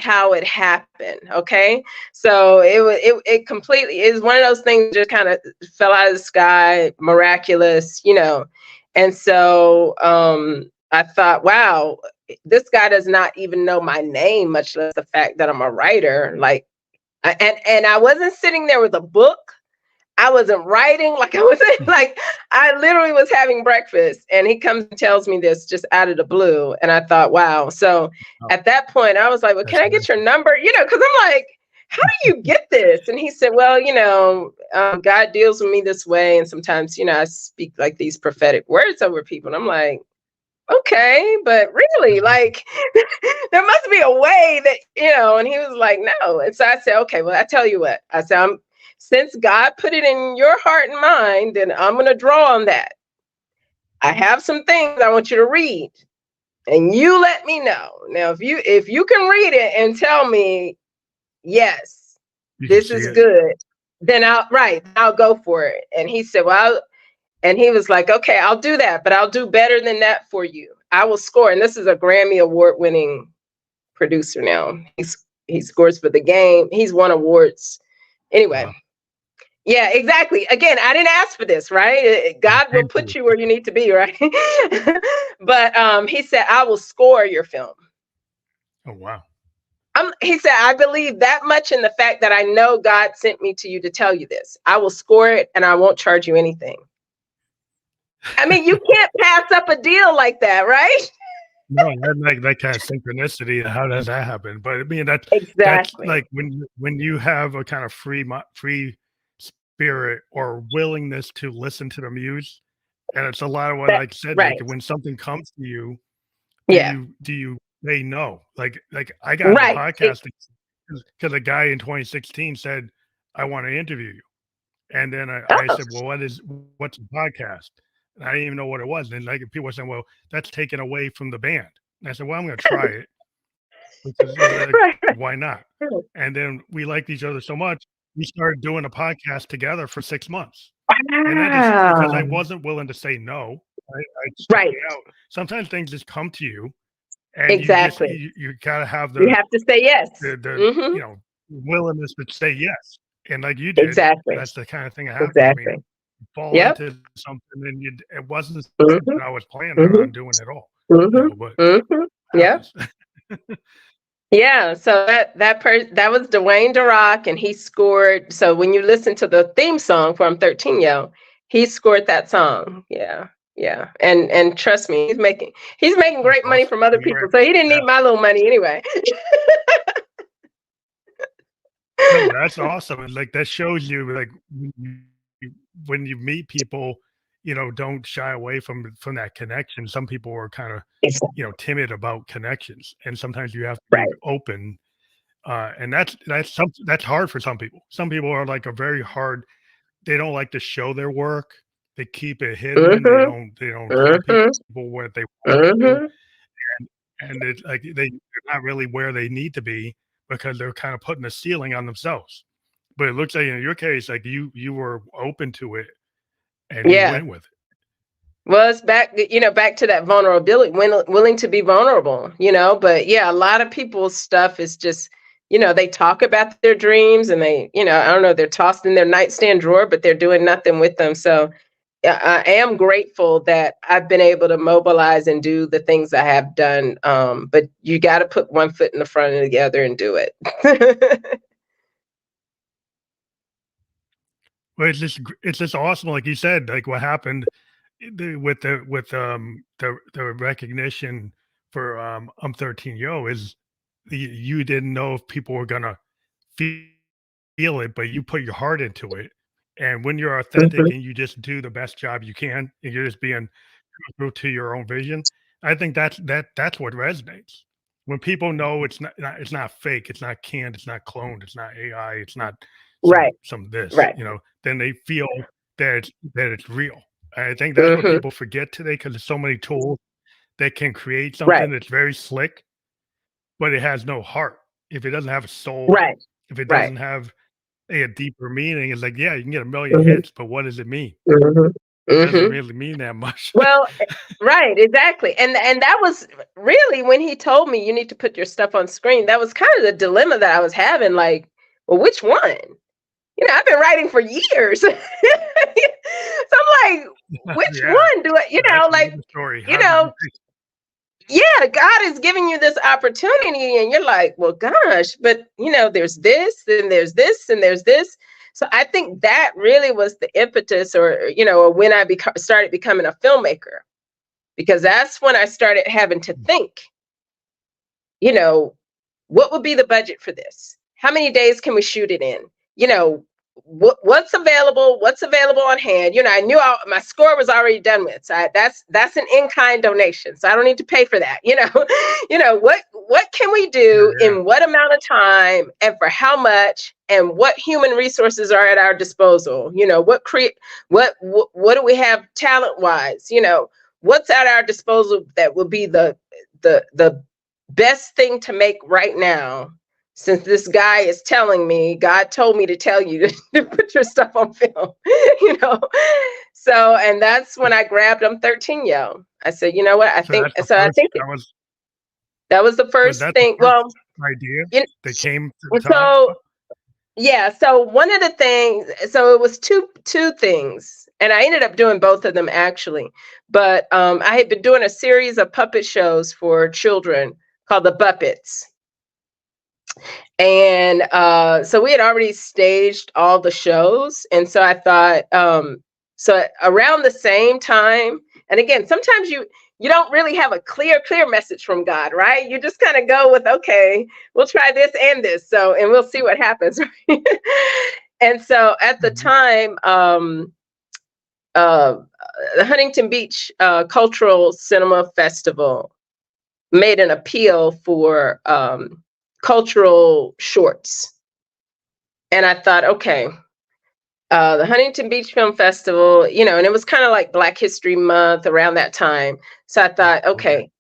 how it happened. Okay. So it completely is one of those things just kind of fell out of the sky, miraculous. And so I thought, wow, this guy does not even know my name, much less the fact that I'm a writer. Like, and I wasn't sitting there with a book. I wasn't writing, like I wasn't like I literally was having breakfast and he comes and tells me this just out of the blue. And I thought, wow. So Oh, at that point, I was like, well, can that's I nice. get your number? Because I'm like, how do you get this? And he said, well, God deals with me this way. And sometimes, I speak like these prophetic words over people. And I'm like, okay, but really, like, there must be a way that, and he was like, no. And so I said, okay, well, I tell you what, I said, since God put it in your heart and mind, then I'm going to draw on that. I have some things I want you to read and you let me know. Now, if you can read it and tell me, yes, You can this see is it. good, then I'll go for it. And he said, well, and he was like, okay, I'll do that, but I'll do better than that for you. I will score. And this is a Grammy award winning producer now. He scores for the game. He's won awards. Anyway, Wow. yeah, exactly. Again, I didn't ask for this, right? It God will came to put you. you where you need to be, right? But he said, I will score your film. Oh, wow. He said, I believe that much in the fact that I know God sent me to you to tell you this. I will score it and I won't charge you anything. I mean, you can't pass up a deal like that, right? No, that like that kind of synchronicity, how does that happen? But I mean, that's Exactly. like when you have a kind of free spirit or willingness to listen to the muse, and it's a lot of what That I said, like right. when something comes to you, Yeah. do you say no? Like I got into Right. podcasting because a guy in 2016 said, "I want to interview you." And then I Oh, said, "Well, what's a podcast?" And I didn't even know what it was. And like people were saying, "Well, that's taken away from the band." And I said, "Well, I'm going to try it because like, right. why not?" And then we liked each other so much, we started doing a podcast together for 6 months. And that is because I Wow. wasn't willing to say no. I stuck Right. it out. Sometimes things just come to you, and Exactly. you gotta have You have to say yes. the Hmm. willingness to say yes. And like you did, Exactly. that's the kind of thing that happens. I mean, Exactly. fall Yep. into something and it wasn't Hmm. something I was planning Hmm. on doing at all, Hmm. but Hmm. Yep. happens. Yeah. So that was Dwayne DeRock, and he scored. So when you listen to the theme song from 13 Yo, he scored that song. Yeah. Yeah. And trust me, he's making That's great money awesome. from other And you were people. So he didn't yeah. need my little money anyway. No, that's awesome, and, like, that shows you, like, when you meet people, don't shy away from that connection. Some people are kinda, timid about connections, and sometimes you have to be Right. open, and that's hard for some people. Some people are, like, a very hard they don't like to show their work. They keep it hidden. Hmm. They don't tell people Hmm. what they wanna do, Hmm. and it's like they're not really where they need to be because they're kinda putting a ceiling on themselves. But it looks like in your case, like you were open to it and you Yeah. went with it. Well, it's back, back to that vulnerability, willing to be vulnerable, but yeah, a lot of people's stuff is just, they talk about their dreams and they, I don't know, they're tossed in their nightstand drawer, but they're doing nothing with them. So I am grateful that I've been able to mobilize and do the things I have done. But you got to put one foot in the front of the other and do it. Well, it's just awesome, like you said, like what happened with the recognition for I'm 13 Yo is you didn't know if people were gonna feel it, but you put your heart into it. And when you're authentic Mhm. and you just do the best job you can, and you're just being true to your own vision, I think that's what resonates. When people know it's not fake, it's not canned, it's not cloned, it's not AI, it's not Right, some this, right. then they feel that it's real. I think that's what Hmm. people forget today because there's so many tools that can create Right, something that's very slick, but it has no heart. If it doesn't have a soul, right, if it right. doesn't have a deeper meaning, it's like, yeah, you can get a million Hmm. hits, but what does it mean? Hmm. It doesn't Hmm. really mean that much. Well, right, exactly. And that was really when he told me you need to put your stuff on screen. That was kind of the dilemma that I was having. Like, well, which one? I've been writing for years. So I'm like, which Yeah, one do I, that's like, another story. you How did you know, pick yeah, God is giving you this opportunity, and you're like, well, gosh, but there's this, and there's this, and there's this. So I think that really was the impetus, or when I started becoming a filmmaker, because that's when I started having to think, you know, what would be the budget for this? How many days can we shoot it in? You know, what's available? What's available on hand? I knew my score was already done with. So that's an in-kind donation. So I don't need to pay for that. What can we do yeah, in what amount of time and for how much and what human resources are at our disposal? What do we have talent-wise? What's at our disposal that will be the best thing to make right now, since this guy is telling me, God told me to tell you to put your stuff on film, you know. So, and that's when I grabbed him 13 Yo. I said, you know what? so that's the I first think that was the was first that the thing. first Well, idea you that came to the top? so yeah, so one of the things, so it was two things, and I ended up doing both of them actually. But I had been doing a series of puppet shows for children called the Buppets. And so we had already staged all the shows. And so I thought, so around the same time, and again, sometimes you don't really have a clear message from God, right? You just kind of go with, okay, we'll try this and this. So, and we'll see what happens. And so at the Mhm. time, uh, the Huntington Beach Cultural Cinema Festival made an appeal for cultural shorts. And I thought, okay, the Huntington Beach Film Festival, and it was kind of like Black History Month around that time. So I thought, Okay. okay,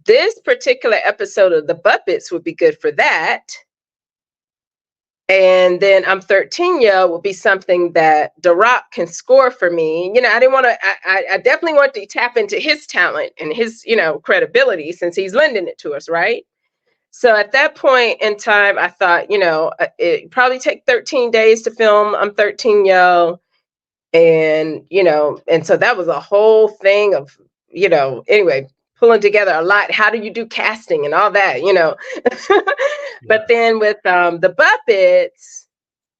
this particular episode of The Buppets would be good for that. And then I'm 13 Yo will be something that The Rock can score for me. I didn't want to, I definitely want to tap into his talent and his, credibility, since he's lending it to us, right? So at that point in time, I thought, it probably take 13 days to film. I'm 13 Yo. And so that was a whole thing of, anyway, pulling together a lot. How do you do casting and all that? Yeah. But then with the Buppets,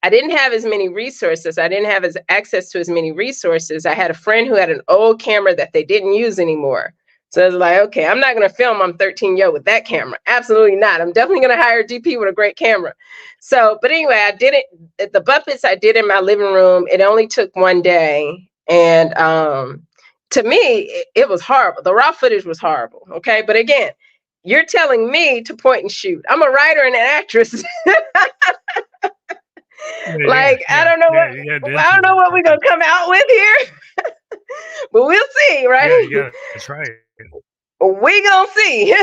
I didn't have as many resources. I didn't have as access to as many resources. I had a friend who had an old camera that they didn't use anymore. So I was like, okay, I'm not going to film I'm 13 Yo with that camera. Absolutely not. I'm definitely going to hire a DP with a great camera. So, but anyway, I did it. The Buppets I did in my living room. It only took one day. And to me, it was horrible. The raw footage was horrible. Okay. But again, you're telling me to point and shoot. I'm a writer and an actress. Yeah, yeah, Like, yeah, yeah, you got I into don't know it. what we're gonna come out with here, but we'll see, Yeah, you right? gotta try it. We gonna see.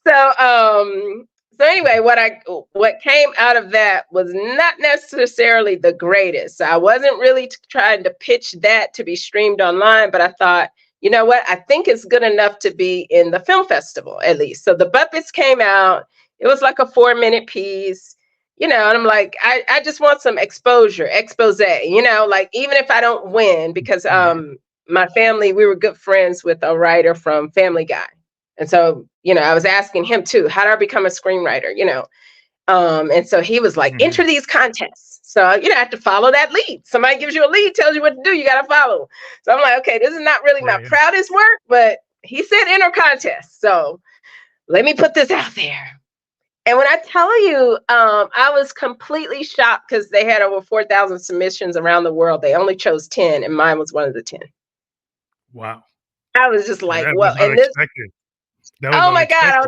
So So anyway, what came out of that was not necessarily the greatest. So I wasn't really trying to pitch that to be streamed online, but I thought, you know what? I think it's good enough to be in the film festival at least. So the Buffets came out. It was like a 4-minute piece, and I'm like, I just want some expose, like even if I don't win, because my family, we were good friends with a writer from Family Guy. And so, I was asking him too, how do I become a screenwriter, and so he was like, enter these contests. So, I have to follow that lead. Somebody gives you a lead, tells you what to do, you got to follow. So I'm like, okay, this is not really my proudest work, but he said enter contest. So let me put this out there. And when I tell you, I was completely shocked because they had over 4,000 submissions around the world. They only chose 10, and mine was one of the 10. Wow. I was just like, well, and this, oh my God,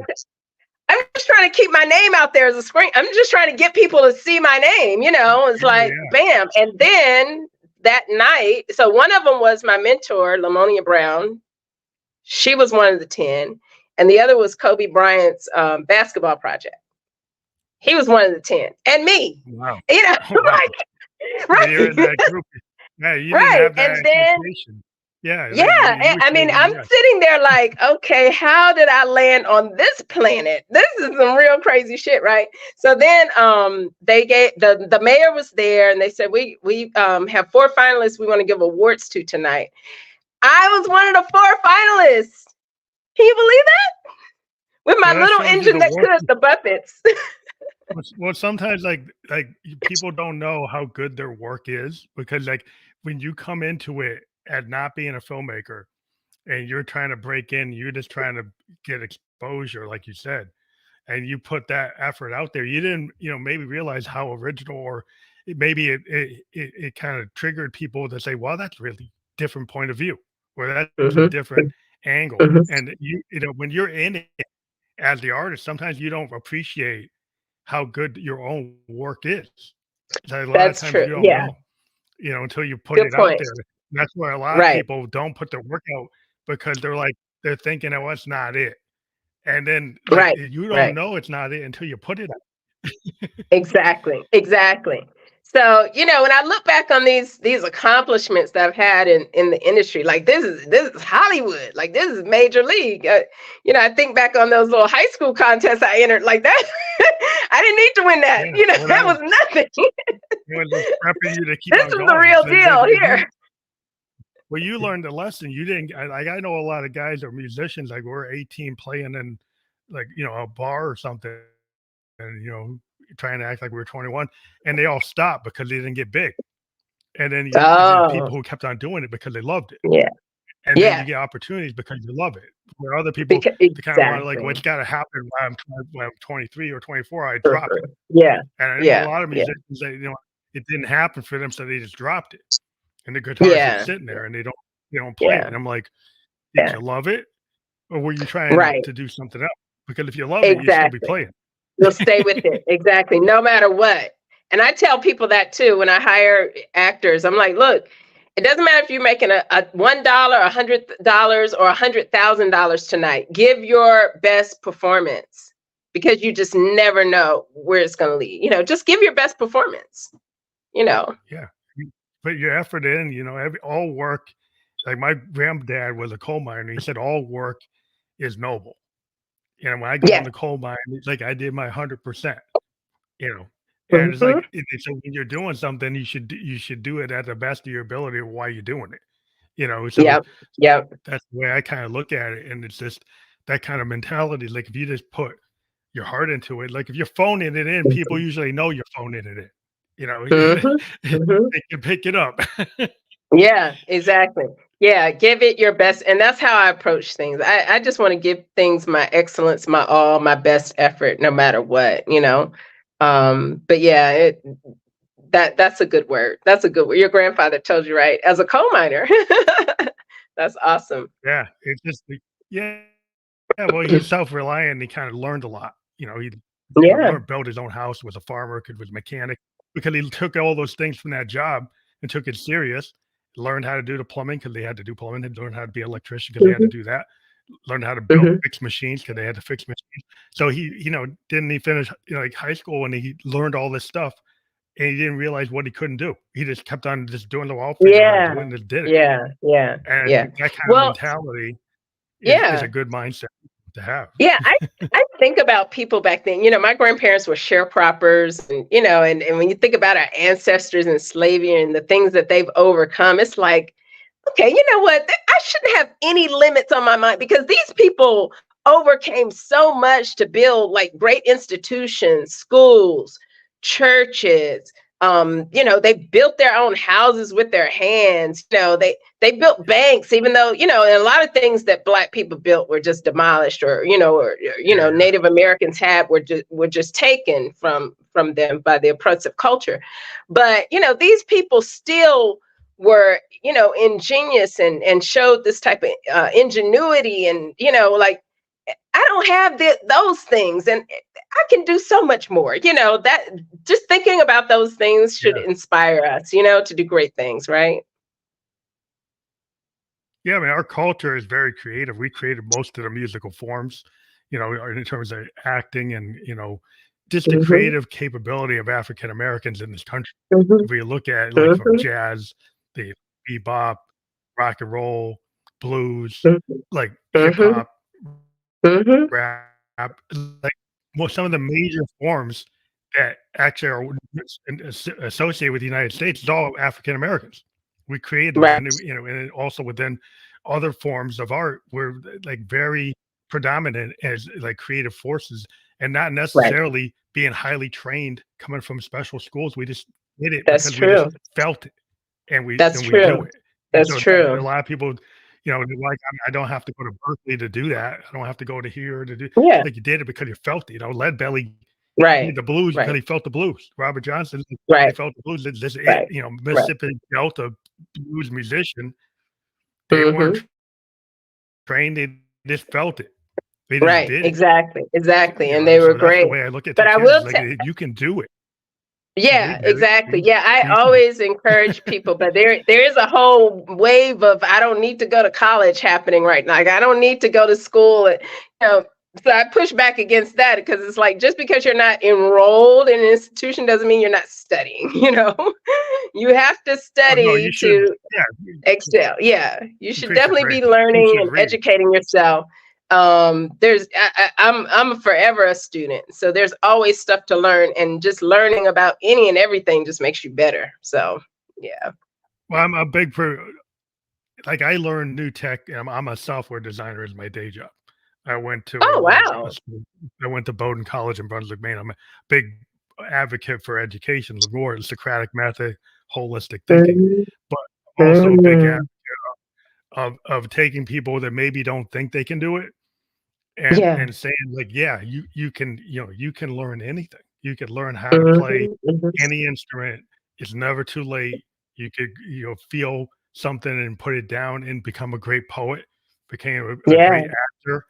I'm just trying to keep my name out there as a screen. I'm just trying to get people to see my name, it's like, bam. And then that night, so one of them was my mentor, Lamonia Brown. She was one of the 10. And the other was Kobe Bryant's basketball project. He was one of the 10. And me. Wow. Like, right. You're in that group. Yeah, you didn't have that expectation. Yeah. I mean, I'm sitting there like, okay, how did I land on this planet? This is some real crazy shit, right? So then they gave the mayor was there and they said, we have 4 finalists we want to give awards to tonight. I was one of the 4 finalists. Can you believe that? With my little engine that could, the Buffets. Well, sometimes like people don't know how good their work is, because like when you come into it at not being a filmmaker and you're trying to break in, you're just trying to get exposure, like you said, and you put that effort out there, you didn't, maybe realize how original, or maybe it kind of triggered people to say, well, that's really different point of view, or that's a different angle. And when you're in it as the artist, sometimes you don't appreciate how good your own work is. So a lot That's of times true. you don't know, until you put it out there. That's why a lot of people don't put their work out, because they're thinking, oh, it's not it. And then you don't know it's not it until you put it out. Exactly. So, when I look back on these accomplishments that I've had in the industry, like this is Hollywood, like this is major league. I think back on those little high school contests I entered, like that. I didn't need to win that. That was nothing. Prepping you to keep this is the real deal here. Well, you learned a lesson. You didn't, like, I know a lot of guys are musicians, like we're 18 playing in like, a bar or something, and, trying to act like we were 21, and they all stopped because they didn't get big. And then you get people who kept on doing it because they loved it. Yeah. And then you get opportunities because you love it. Where other people kind of want to like, what's got to happen when I'm 23 or 24, I drop it. Yeah. And I know a lot of musicians that, it didn't happen for them, so they just dropped it. And the guitars are sitting there and they don't play it. And I'm like, did you love it? Or were you trying to do something else? Because if you love it, you'll still be playing. You'll stay with it. Exactly. No matter what. And I tell people that too when I hire actors. I'm like, look, it doesn't matter if you're making a $1, $100, or $100,000 tonight. Give your best performance, because you just never know where it's going to lead. Just give your best performance. Yeah. Put your effort in, all work. Like my granddad was a coal miner. He said all work is noble. When I go in the coal mine, it's like I did my 100%. And it's like, so when you're doing something, you should do it at the best of your ability while you're doing it. So that's the way I kind of look at it. And it's just that kind of mentality. Like if you just put your heart into it, like if you're phoning it in, people usually know you're phoning it in. They can pick it up. Yeah, exactly. Yeah, give it your best. And that's how I approach things. I just want to give things my excellence, my all, my best effort, no matter what, But yeah, that's a good word. That's a good word. Your grandfather told you, right? As a coal miner. That's awesome. Yeah. It's just, well, he's self-reliant. He kind of learned a lot. He built his own house, was a farmer, was a mechanic, because he took all those things from that job and took it serious. Learned how to do the plumbing because they had to do plumbing, and learned how to be an electrician because they had to do that. learned how to build Mhm. fix machines because they had to fix machines. So he, didn't he finish, like high school and he learned all this stuff and he didn't realize what he couldn't do. He just kept on just doing the wall, figured out how to do it Yeah. and just did it. Yeah. Yeah. And I Yeah. think that kind of Well, mentality is a yeah. good mindset to have. Yeah, I think about people back then. My grandparents were sharecroppers, and and when you think about our ancestors and slavery and the things that they've overcome, it's like, okay, you know what? I shouldn't have any limits on my mind because these people overcame so much to build like great institutions, schools, churches. They built their own houses with their hands. They built banks, even though, and a lot of things that Black people built were just demolished, or Yeah, yeah. Native Americans had were just taken from them by the oppressive culture. But these people still were ingenious and showed this type of ingenuity, and like, I don't have those things, and I can do so much more. That just thinking about those things should Yeah. inspire us, to do great things, right? Yeah, I mean, our culture is very creative. We created most of the musical forms, in terms of acting and, just the Hmm. creative capability of African Americans in this country. Hmm. If we look at like from Hmm. jazz, the bebop, rock and roll, blues, Hmm. like hip Hmm. hop, Hmm. rap, like well, some of the major forms that actually are associated with the United States is all African Americans. We created those, Right. and and also within other forms of art, we're like very predominant as like creative forces, and not Right. necessarily being highly trained, coming from special schools. We just did it That's because we just true. felt it, and That's we do true. it. And That's so a true. lot of people, they're like, I don't have to go to Berkeley to do that. I don't have to go to here to do Yeah. like you did it because you felt it. Lead belly did Right. the blues because Right. he felt the blues. Robert Johnson, he Right. felt the blues. This is it. Right. Right. Mississippi Delta blues musician. They weren't Hmm. trained. They just felt it. They just Right. did it. Exactly. Exactly. And they And were so that's the great. way I look at But the I kids. will It's like tell. you can do it. They Yeah, did it. exactly. Yeah, I You can. always encourage people, but there is a whole wave of I don't need to go to college happening right now. Like, I don't need to go to school. Know, so I push back against that because it's like just because you're not enrolled in an institution doesn't mean you're not studying. You have to Oh no, you study should. to Yeah, excel. Yeah, you should increase your definitely be grades. You learning should and read. educating yourself. I'm forever a student, so there's always stuff to learn, and just learning about any and everything just makes you better. So yeah. Well, I'm a big for like I learned new tech. And I'm a software designer as my day job. I went to Oh a wow. school. I went to Bowdoin College in Brunswick, Maine. I'm a big advocate for education, the more Socratic method, holistic thinking, Mhm. but also a big Mhm. of taking people that maybe don't think they can do it Yeah. and saying like, yeah, you can, you can learn anything. You could learn how to play Mhm. Mhm. any instrument. It's never too late. You could, feel something and put it down and become a great poet, became a Yeah. great actor.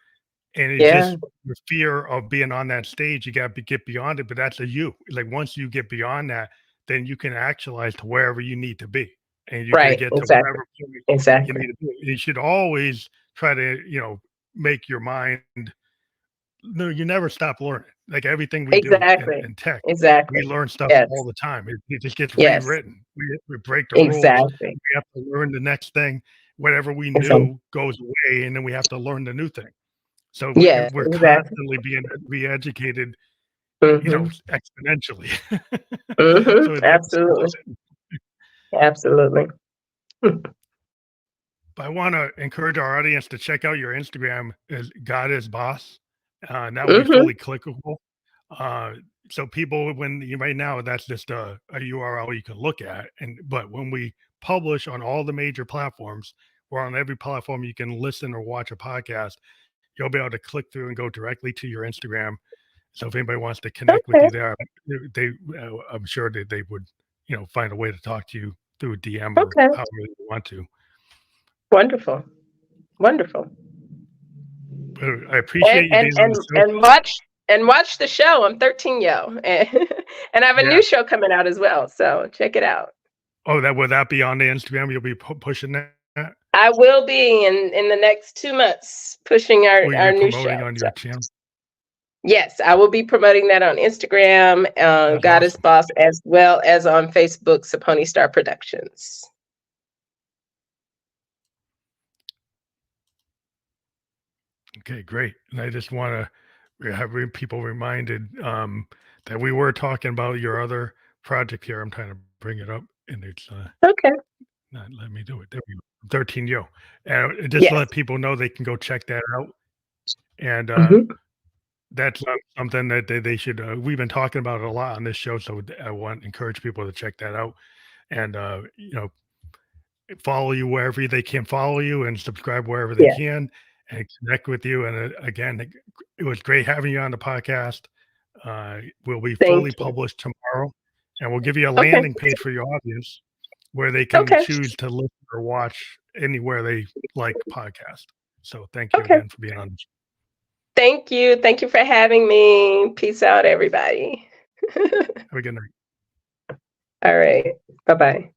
And it's Yeah. just the fear of being on that stage. You got to get beyond it, but that's a you. Like once you get beyond that, then you can actualize to wherever you need to be, and you can Right. get to Exactly. whatever point you Exactly. need to be. You should always try to, make your mind. No, you never stop learning. Like everything we do Exactly. in tech, we Exactly. learn stuff all Yes. the time. It just gets Yes. rewritten. We break the rules. Exactly. We have to learn the next thing. Whatever we Exactly. knew goes away, and then we have to learn the new thing. So Yes. we're Exactly. constantly being re-educated, Hmm. exponentially. Hmm. So it's very Absolutely. constant. Absolutely. But I want to encourage our audience to check out your Instagram as God is Boss. And that will be Hmm. fully clickable. Uh, so people, when you right now, that's just a URL you can look at. But when we publish on all the major platforms, or on every platform you can listen or watch a podcast, you'll be able to click through and go directly to your Instagram. So if anybody wants to connect with Okay. you there, they I'm sure that they would, find a way to talk to you through a DM or Okay. however you want to. Wonderful. Wonderful. But I And appreciate you and being on and the show. and watch the show. I'm 13 yo, and I have a Yeah. new show coming out as well. So check it out. Oh, that will that be on the Instagram? You'll be pushing that? I will be in the next 2 months pushing our Will you be new show. promoting on So, your channel? yes, I will be promoting that on Instagram, That's Goddess awesome. Boss, as well as on Facebook, Saponi Star Productions. Okay, great. And I just want to have people reminded that we were talking about your other project here. I'm trying to bring it up, and it's Okay. not letting me do it. There we go. 13 Yo. And just to Yes. let people know they can go check that out. And Mhm. that's something that they should. We've been talking about it a lot on this show, so I want to encourage people to check that out. And follow you wherever they can follow you, and subscribe wherever they Yeah. can, and connect with you. And again, it was great having you on the podcast. Will be fully Thank you. published tomorrow, and we'll give you a Okay. landing page for your audience where they can Okay. choose to listen or watch anywhere they like podcast. So thank you Okay. again for being on. Thank you. Thank you for having me. Peace out, everybody. Have a good night. All right. Bye-bye.